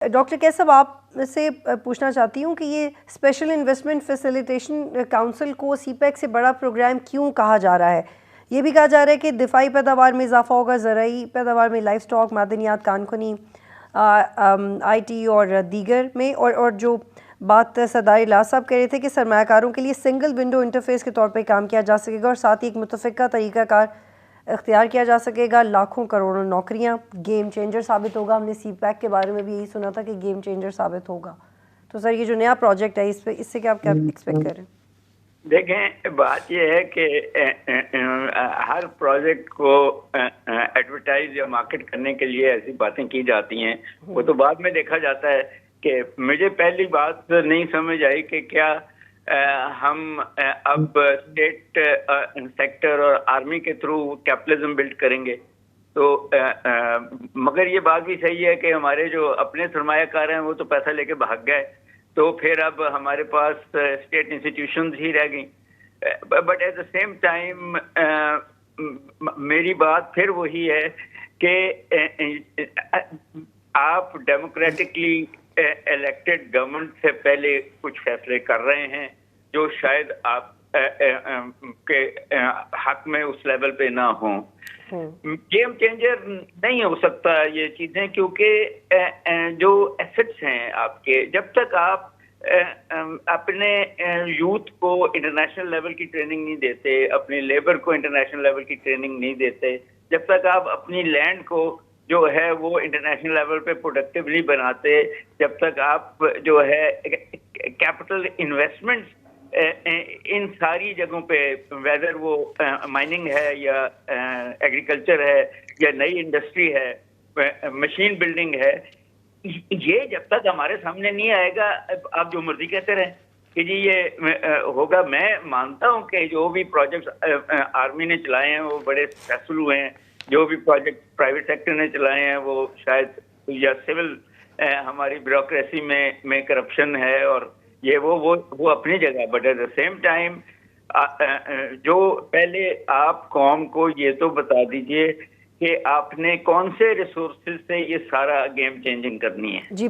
Doctor Keshav, आप से पूछना चाहती हूँ कि ये स्पेशल इन्वेस्टमेंट फैसिलिटेशन काउंसिल को सीपैक से बड़ा प्रोग्राम क्यों कहा जा रहा है? ये भी कहा जा रहा है कि दिफाई पैदावार में इजाफा होगा, ज़राई पैदावार में, लाइफ स्टॉक, मादनियात, कानखुनी, IT और दीगर में। और जो बात सरदार इलाज साहब कह रहे थे कि सरमायाकारों के लिए सिंगल विंडो इंटरफेस के तौर पर काम किया जा सकेगा और साथ ही एक मुतफ़िका तरीक़ाकार इख्तियार किया जा सकेगा। लाखों करोड़ों नौकरियां, गेम चेंजर साबित होगा। हमने सीपैक के बारे में भी यही सुना था कि गेम चेंजर साबित होगा। तो सर, ये जो नया प्रोजेक्ट है, इससे क्या एक्सपेक्ट करें? देखें, बात यह है कि हर प्रोजेक्ट को एडवर्टाइज या मार्केट करने के लिए ऐसी बातें की जाती हैं, वो तो बाद में देखा जाता है। कि मुझे पहली बात नहीं समझ आई कि क्या हम अब स्टेट सेक्टर और आर्मी के थ्रू कैपिटलिज्म बिल्ड करेंगे। तो मगर ये बात भी सही है कि हमारे जो अपने सरमायाकार हैं वो तो पैसा लेके भाग गए, तो फिर अब हमारे पास स्टेट इंस्टीट्यूशंस ही रह गई। But at the same time मेरी बात फिर वही है कि आप डेमोक्रेटिकली इलेक्टेड गवर्नमेंट से पहले कुछ फैसले कर रहे हैं जो शायद आप के हक में उस लेवल पे ना हो। गेम चेंजर नहीं हो सकता ये चीजें, क्योंकि जो एसेट्स हैं आपके, जब तक आप अपने यूथ को इंटरनेशनल लेवल की ट्रेनिंग नहीं देते, अपनी लेबर को इंटरनेशनल लेवल की ट्रेनिंग नहीं देते, जब तक आप अपनी लैंड को जो है वो इंटरनेशनल लेवल पे प्रोडक्टिवली बनाते, जब तक आप जो है कैपिटल इन्वेस्टमेंट इन सारी जगहों पे, वेदर वो माइनिंग है या एग्रीकल्चर है या नई इंडस्ट्री है, मशीन बिल्डिंग है, ये जब तक हमारे सामने नहीं आएगा, आप जो मर्जी कहते रहें कि जी ये होगा। मैं मानता हूं कि जो भी प्रोजेक्ट्स आर्मी ने चलाए हैं वो बड़े सक्सेसफुल हुए हैं, जो भी प्रोजेक्ट प्राइवेट सेक्टर ने चलाए हैं वो शायद, या सिविल हमारी ब्यूरोक्रेसी में करप्शन है और ये वो अपनी जगह। But at the same time जो पहले आप कौम को ये तो बता दीजिए कि आपने कौन से रिसोर्सेज से ये सारा गेम चेंजिंग करनी है। जी।